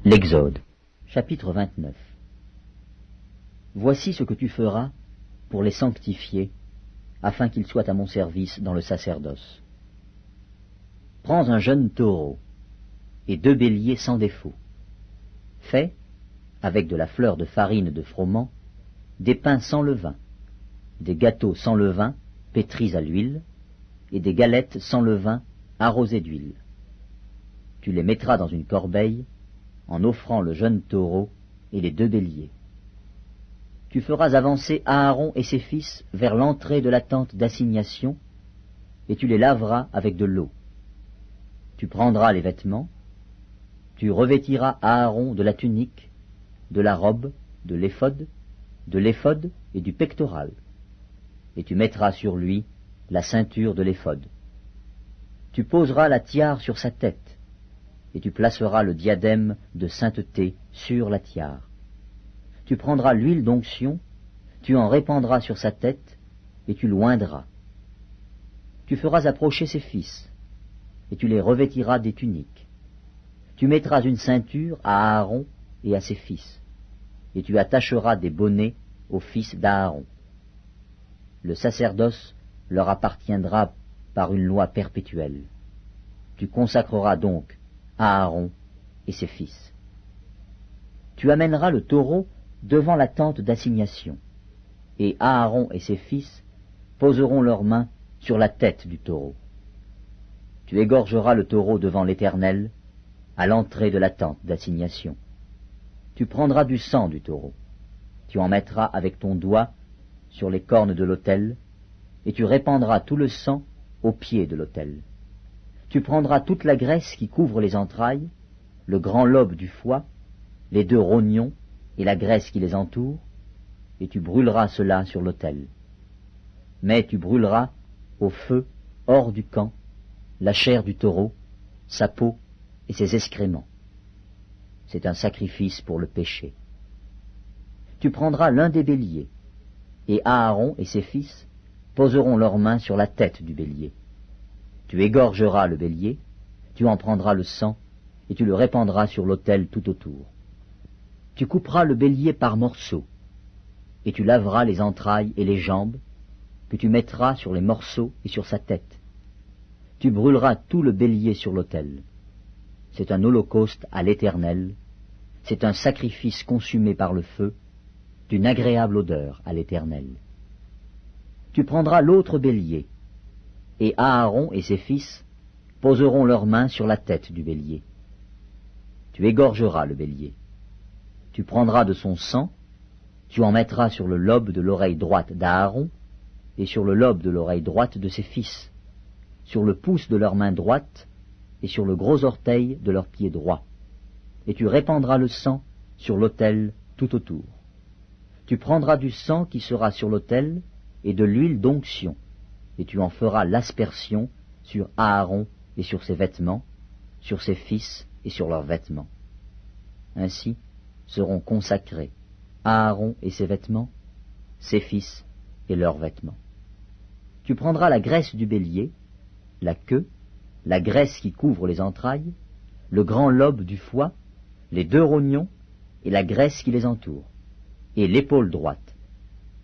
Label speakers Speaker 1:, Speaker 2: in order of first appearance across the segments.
Speaker 1: L'Exode, chapitre 29. Voici ce que tu feras pour les sanctifier, afin qu'ils soient à mon service dans le sacerdoce. Prends un jeune taureau et 2 béliers sans défaut. Fais, avec de la fleur de farine de froment, des pains sans levain, des gâteaux sans levain pétris à l'huile, et des galettes sans levain arrosées d'huile. Tu les mettras dans une corbeille, en offrant le jeune taureau et les 2 béliers. Tu feras avancer Aaron et ses fils vers l'entrée de la tente d'assignation, et tu les laveras avec de l'eau. Tu prendras les vêtements, tu revêtiras Aaron de la tunique, de la robe, de l'éphod et du pectoral, et tu mettras sur lui la ceinture de l'éphod. Tu poseras la tiare sur sa tête, et tu placeras le diadème de sainteté sur la tiare. Tu prendras l'huile d'onction, tu en répandras sur sa tête, et tu l'oindras. Tu feras approcher ses fils, et tu les revêtiras des tuniques. Tu mettras une ceinture à Aaron et à ses fils, et tu attacheras des bonnets aux fils d'Aaron. Le sacerdoce leur appartiendra par une loi perpétuelle. Tu consacreras donc Aaron et ses fils. Tu amèneras le taureau devant la tente d'assignation, et Aaron et ses fils poseront leurs mains sur la tête du taureau. Tu égorgeras le taureau devant l'Éternel, à l'entrée de la tente d'assignation. Tu prendras du sang du taureau, tu en mettras avec ton doigt sur les cornes de l'autel, et tu répandras tout le sang au pied de l'autel. Tu prendras toute la graisse qui couvre les entrailles, le grand lobe du foie, les 2 rognons et la graisse qui les entoure, et tu brûleras cela sur l'autel. Mais tu brûleras au feu, hors du camp, la chair du taureau, sa peau et ses excréments. C'est un sacrifice pour le péché. Tu prendras l'un des béliers, et Aaron et ses fils poseront leurs mains sur la tête du bélier. Tu égorgeras le bélier, tu en prendras le sang, et tu le répandras sur l'autel tout autour. Tu couperas le bélier par morceaux, et tu laveras les entrailles et les jambes, que tu mettras sur les morceaux et sur sa tête. Tu brûleras tout le bélier sur l'autel. C'est un holocauste à l'Éternel, c'est un sacrifice consumé par le feu, d'une agréable odeur à l'Éternel. Tu prendras l'autre bélier, et Aaron et ses fils poseront leurs mains sur la tête du bélier. Tu égorgeras le bélier. Tu prendras de son sang, tu en mettras sur le lobe de l'oreille droite d'Aaron, et sur le lobe de l'oreille droite de ses fils, sur le pouce de leur main droite, et sur le gros orteil de leur pied droit. Et tu répandras le sang sur l'autel tout autour. Tu prendras du sang qui sera sur l'autel, et de l'huile d'onction, et tu en feras l'aspersion sur Aaron et sur ses vêtements, sur ses fils et sur leurs vêtements. Ainsi seront consacrés Aaron et ses vêtements, ses fils et leurs vêtements. Tu prendras la graisse du bélier, la queue, la graisse qui couvre les entrailles, le grand lobe du foie, les 2 rognons et la graisse qui les entoure, et l'épaule droite,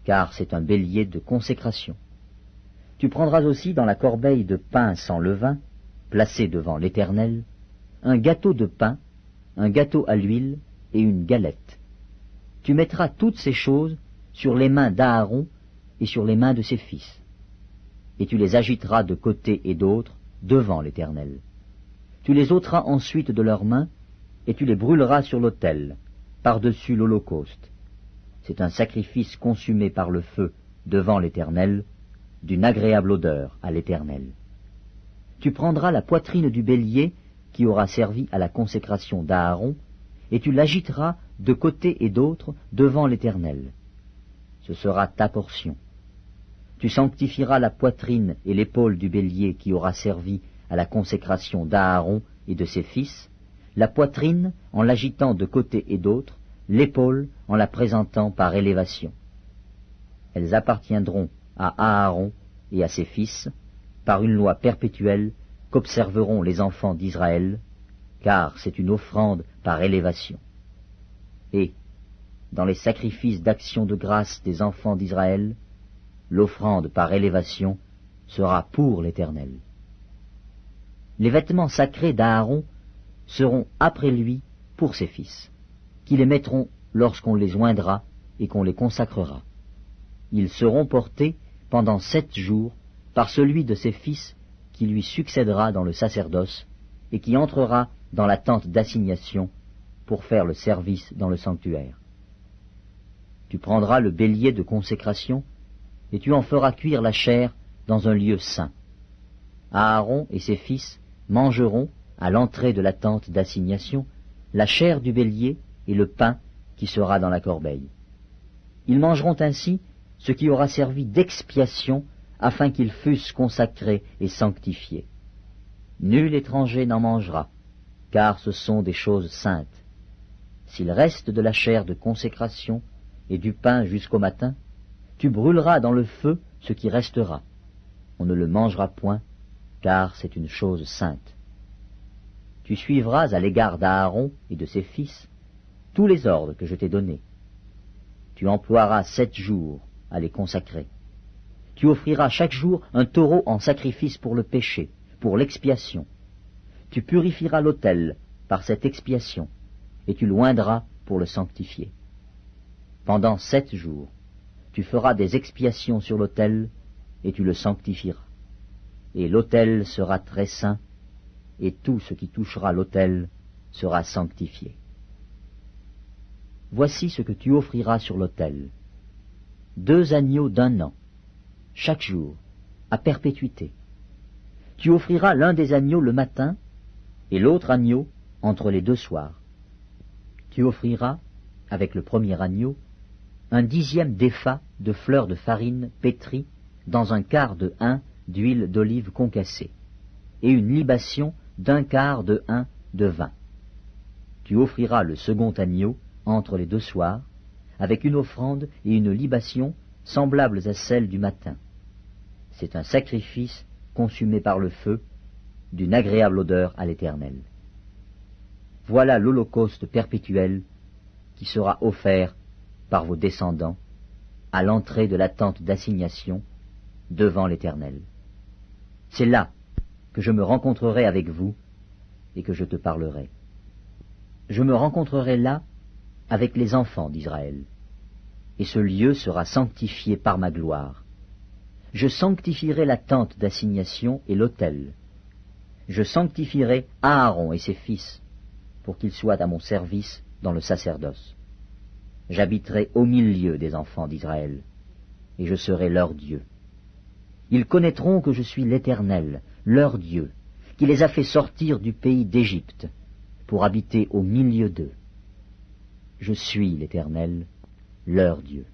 Speaker 1: car c'est un bélier de consécration. Tu prendras aussi dans la corbeille de pain sans levain, placée devant l'Éternel, un gâteau de pain, un gâteau à l'huile et une galette. Tu mettras toutes ces choses sur les mains d'Aaron et sur les mains de ses fils, et tu les agiteras de côté et d'autre devant l'Éternel. Tu les ôteras ensuite de leurs mains, et tu les brûleras sur l'autel, par-dessus l'holocauste. C'est un sacrifice consumé par le feu devant l'Éternel, d'une agréable odeur à l'Éternel. Tu prendras la poitrine du bélier qui aura servi à la consécration d'Aaron, et tu l'agiteras de côté et d'autre devant l'Éternel. Ce sera ta portion. Tu sanctifieras la poitrine et l'épaule du bélier qui aura servi à la consécration d'Aaron et de ses fils, la poitrine en l'agitant de côté et d'autre, l'épaule en la présentant par élévation. Elles appartiendront à Aaron et à ses fils, par une loi perpétuelle qu'observeront les enfants d'Israël, car c'est une offrande par élévation. Et, dans les sacrifices d'action de grâce des enfants d'Israël, l'offrande par élévation sera pour l'Éternel. Les vêtements sacrés d'Aaron seront après lui pour ses fils, qui les mettront lorsqu'on les oindra et qu'on les consacrera. Ils seront portés pendant 7 jours par celui de ses fils qui lui succédera dans le sacerdoce et qui entrera dans la tente d'assignation pour faire le service dans le sanctuaire. Tu prendras le bélier de consécration et tu en feras cuire la chair dans un lieu saint. Aaron et ses fils mangeront, à l'entrée de la tente d'assignation, la chair du bélier et le pain qui sera dans la corbeille. Ils mangeront ainsi ce qui aura servi d'expiation afin qu'ils fussent consacrés et sanctifiés. Nul étranger n'en mangera, car ce sont des choses saintes. S'il reste de la chair de consécration et du pain jusqu'au matin, tu brûleras dans le feu ce qui restera. On ne le mangera point, car c'est une chose sainte. Tu suivras à l'égard d'Aaron et de ses fils tous les ordres que je t'ai donnés. Tu emploieras 7 jours à les consacrer. Tu offriras chaque jour un taureau en sacrifice pour le péché, pour l'expiation. Tu purifieras l'autel par cette expiation, et tu l'oindras pour le sanctifier. Pendant 7 jours, tu feras des expiations sur l'autel, et tu le sanctifieras. Et l'autel sera très saint, et tout ce qui touchera l'autel sera sanctifié. Voici ce que tu offriras sur l'autel. 2 agneaux d'1 an, chaque jour, à perpétuité. Tu offriras l'un des agneaux le matin, et l'autre agneau entre les 2 soirs. Tu offriras, avec le premier agneau, 1/10 d'épha de fleurs de farine pétrie dans 1/4 de hin d'huile d'olive concassée, et une libation d'1/4 de hin de vin. Tu offriras le second agneau entre les 2 soirs, avec une offrande et une libation semblables à celles du matin. C'est un sacrifice consumé par le feu, d'une agréable odeur à l'Éternel. Voilà l'holocauste perpétuel qui sera offert par vos descendants à l'entrée de la tente d'assignation devant l'Éternel. C'est là que je me rencontrerai avec vous et que je te parlerai. Je me rencontrerai là avec les enfants d'Israël, et ce lieu sera sanctifié par ma gloire. Je sanctifierai la tente d'assignation et l'autel. Je sanctifierai Aaron et ses fils, pour qu'ils soient à mon service dans le sacerdoce. J'habiterai au milieu des enfants d'Israël, et je serai leur Dieu. Ils connaîtront que je suis l'Éternel, leur Dieu, qui les a fait sortir du pays d'Égypte, pour habiter au milieu d'eux. Je suis l'Éternel, leur Dieu.